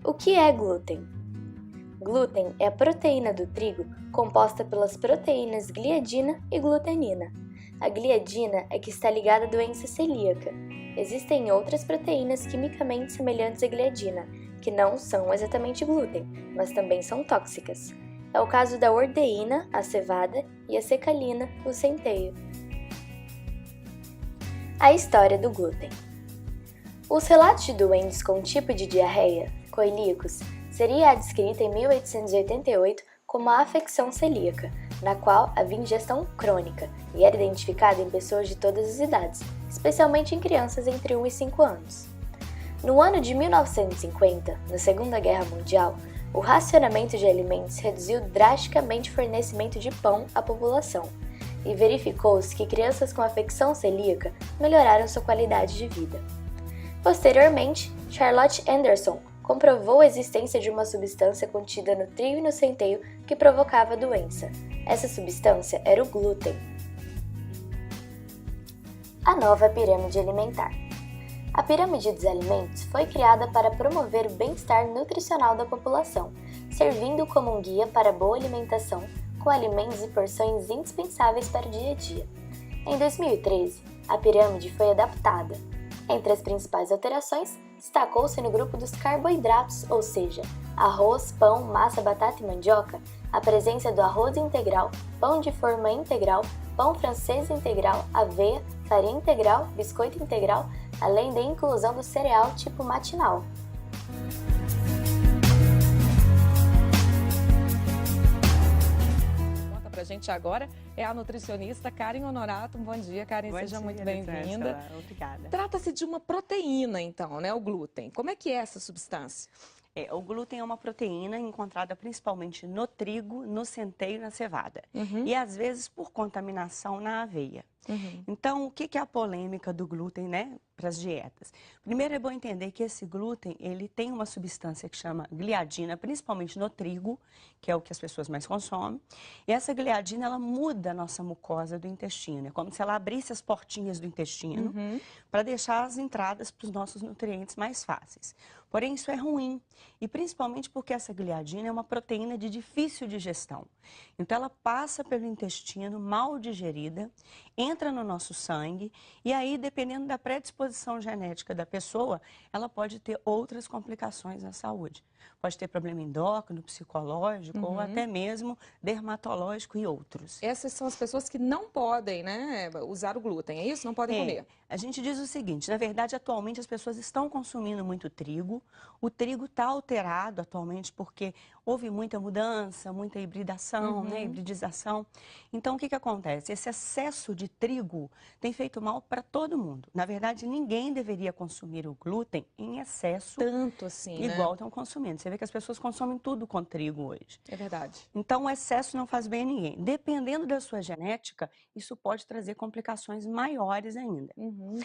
O que é glúten? Glúten é a proteína do trigo composta pelas proteínas gliadina e glutenina. A gliadina é que está ligada à doença celíaca. Existem outras proteínas quimicamente semelhantes à gliadina, que não são exatamente glúten, mas também são tóxicas. É o caso da ordeína, a cevada, e a secalina, o centeio. A história do glúten. Os relatos de doentes com tipo de diarreia, coilíacos, seria descrita em 1888 como a afecção celíaca, na qual havia ingestão crônica e era identificada em pessoas de todas as idades, especialmente em crianças entre 1 e 5 anos. No ano de 1950, na Segunda Guerra Mundial, o racionamento de alimentos reduziu drasticamente o fornecimento de pão à população, e verificou-se que crianças com afecção celíaca melhoraram sua qualidade de vida. Posteriormente, Charlotte Anderson comprovou a existência de uma substância contida no trigo e no centeio que provocava a doença. Essa substância era o glúten. A nova pirâmide alimentar. A pirâmide dos alimentos foi criada para promover o bem-estar nutricional da população, servindo como um guia para a boa alimentação com alimentos e porções indispensáveis para o dia a dia. Em 2013, a pirâmide foi adaptada. Entre as principais alterações, destacou-se no grupo dos carboidratos, ou seja, arroz, pão, massa, batata e mandioca, a presença do arroz integral, pão de forma integral, pão francês integral, aveia, farinha integral, biscoito integral, além da inclusão do cereal tipo matinal. Pra gente agora é a nutricionista Karen Honorato. Bom dia, Karen, seja muito bem-vinda. Obrigada. Trata-se de uma proteína, então, né, o glúten. Como é que é essa substância? O glúten é uma proteína encontrada principalmente no trigo, no centeio e na cevada. E às vezes por contaminação na aveia. Então, o que é a polêmica do glúten, né, para as dietas? Primeiro é bom entender que esse glúten, ele tem uma substância que chama gliadina, principalmente no trigo, que é o que as pessoas mais consomem. E essa gliadina, ela muda a nossa mucosa do intestino. É como se ela abrisse as portinhas do intestino para deixar as entradas para os nossos nutrientes mais fáceis. Porém, isso é ruim, e principalmente porque essa gliadina é uma proteína de difícil digestão. Então, ela passa pelo intestino mal digerida, entra no nosso sangue, e aí, dependendo da predisposição genética da pessoa, ela pode ter outras complicações na saúde. Pode ter problema endócrino, psicológico ou até mesmo dermatológico e outros. Essas são as pessoas que não podem, né, usar o glúten, é isso? Não podem comer. A gente diz o seguinte, na verdade, atualmente as pessoas estão consumindo muito trigo. O trigo está alterado atualmente porque houve muita mudança, muita hibridação, né, hibridização. Então, o que acontece? Esse excesso de trigo tem feito mal para todo mundo. Na verdade, ninguém deveria consumir o glúten em excesso. Tanto assim, igual né? estão consumindo. Você vê que as pessoas consomem tudo com trigo hoje. É verdade. Então, o excesso não faz bem a ninguém. Dependendo da sua genética, isso pode trazer complicações maiores ainda.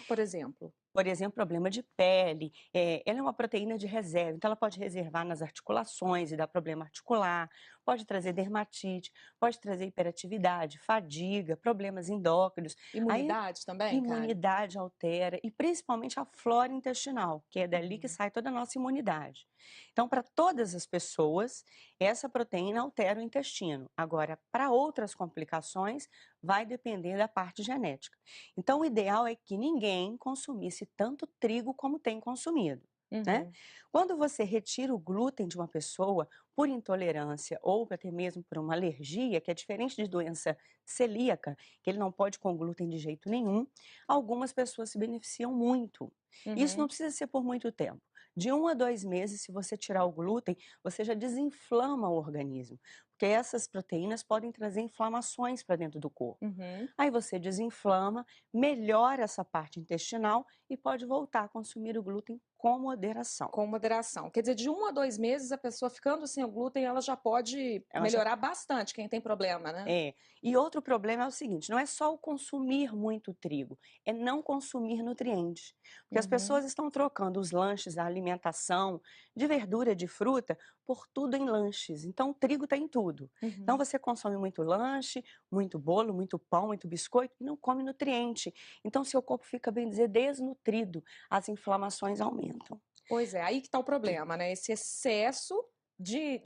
Por exemplo? Por exemplo, problema de pele. Ela é uma proteína de reserva, então ela pode reservar nas articulações e dar problema articular, pode trazer dermatite, pode trazer hiperatividade, fadiga, problemas endócrinos. Imunidade também, Karen? Imunidade altera e principalmente a flora intestinal, que é dali que sai toda a nossa imunidade. Então, para todas as pessoas, essa proteína altera o intestino. Agora, para outras complicações, vai depender da parte genética. Então, o ideal é que ninguém consumisse tanto trigo como tem consumido. Né? Quando você retira o glúten de uma pessoa por intolerância ou até mesmo por uma alergia, que é diferente de doença celíaca, que ele não pode com glúten de jeito nenhum, algumas pessoas se beneficiam muito. Isso não precisa ser por muito tempo. De 1 a 2 meses, se você tirar o glúten, você já desinflama o organismo, porque essas proteínas podem trazer inflamações para dentro do corpo. Aí você desinflama, melhora essa parte intestinal e pode voltar a consumir o glúten com moderação. Com moderação. Quer dizer, de 1 a 2 meses, a pessoa ficando sem o glúten, ela já pode melhorar bastante, quem tem problema, né? E outro problema é o seguinte, não é só o consumir muito trigo, é não consumir nutrientes. Porque as pessoas estão trocando os lanches, a alimentação de verdura, de fruta, por tudo em lanches. Então, o trigo está em tudo. Então, você consome muito lanche, muito bolo, muito pão, muito biscoito e não come nutriente. Então, seu corpo fica, bem dizer, desnutrido. As inflamações aumentam. Pois é, aí que está o problema, né? Esse excesso de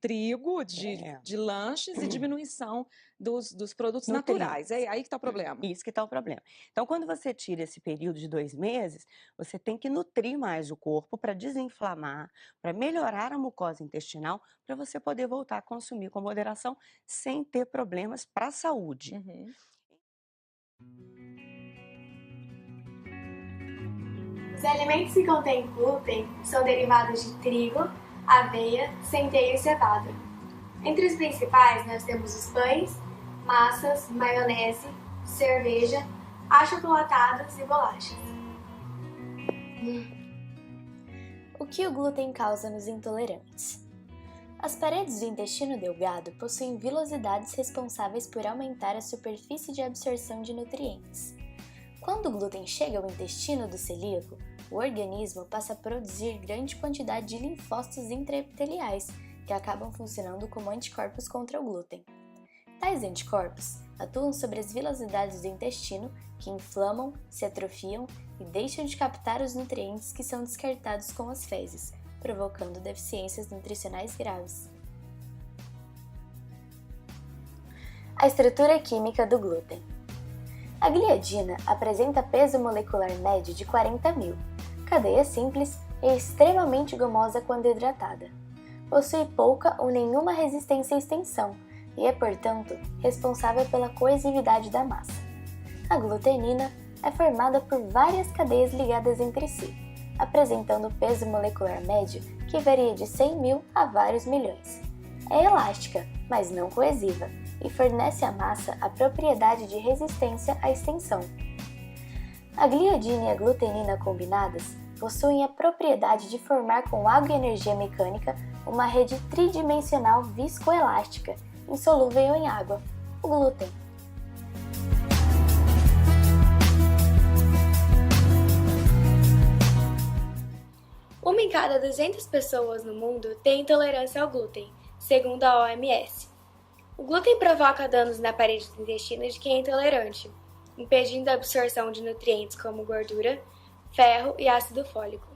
trigo, de lanches e diminuição dos produtos naturais. É aí que está o problema. Isso que está o problema. Então, quando você tira esse período de 2 meses, você tem que nutrir mais o corpo para desinflamar, para melhorar a mucosa intestinal, para você poder voltar a consumir com moderação sem ter problemas para a saúde. Os alimentos que contêm glúten são derivados de trigo, aveia, centeio e cevada. Entre os principais, nós temos os pães, massas, maionese, cerveja, achocolatados e bolachas. O que o glúten causa nos intolerantes? As paredes do intestino delgado possuem vilosidades responsáveis por aumentar a superfície de absorção de nutrientes. Quando o glúten chega ao intestino do celíaco, o organismo passa a produzir grande quantidade de linfócitos intraepiteliais, que acabam funcionando como anticorpos contra o glúten. Tais anticorpos atuam sobre as vilosidades do intestino, que inflamam, se atrofiam e deixam de captar os nutrientes que são descartados com as fezes, provocando deficiências nutricionais graves. A estrutura química do glúten. A gliadina apresenta peso molecular médio de 40.000. Cadeia simples e extremamente gomosa quando hidratada. Possui pouca ou nenhuma resistência à extensão e é, portanto, responsável pela coesividade da massa. A glutenina é formada por várias cadeias ligadas entre si, apresentando peso molecular médio que varia de 100.000 a vários milhões. É elástica, mas não coesiva, e fornece à massa a propriedade de resistência à extensão. A gliadina e a glutenina combinadas possuem a propriedade de formar com água e energia mecânica uma rede tridimensional viscoelástica, insolúvel em água, o glúten. Uma em cada 200 pessoas no mundo tem intolerância ao glúten, segundo a OMS. O glúten provoca danos na parede do intestino de quem é intolerante, impedindo a absorção de nutrientes como gordura, ferro e ácido fólico.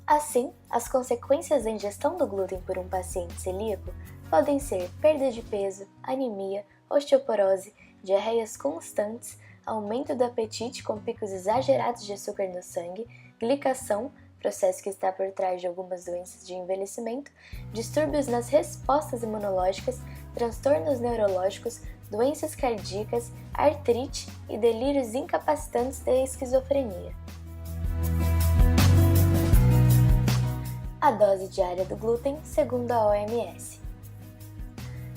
Assim, as consequências da ingestão do glúten por um paciente celíaco podem ser perda de peso, anemia, osteoporose, diarreias constantes, aumento do apetite com picos exagerados de açúcar no sangue, glicação, processo que está por trás de algumas doenças de envelhecimento, distúrbios nas respostas imunológicas, transtornos neurológicos, doenças cardíacas, artrite e delírios incapacitantes da esquizofrenia. A dose diária do glúten, segundo a OMS.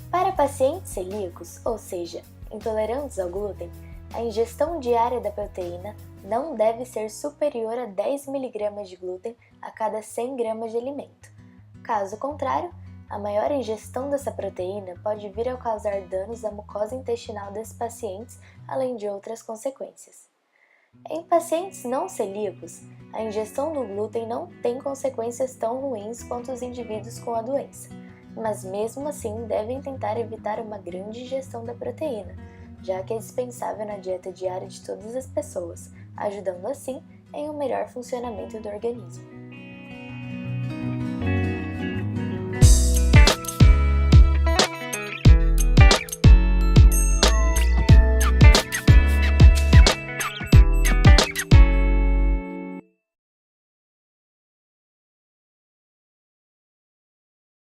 Para pacientes celíacos, ou seja, intolerantes ao glúten, a ingestão diária da proteína não deve ser superior a 10 mg de glúten a cada 100 gramas de alimento. Caso contrário, a maior ingestão dessa proteína pode vir a causar danos à mucosa intestinal desses pacientes, além de outras consequências. Em pacientes não celíacos, a ingestão do glúten não tem consequências tão ruins quanto os indivíduos com a doença, mas mesmo assim devem tentar evitar uma grande ingestão da proteína, já que é dispensável na dieta diária de todas as pessoas, ajudando assim em um melhor funcionamento do organismo.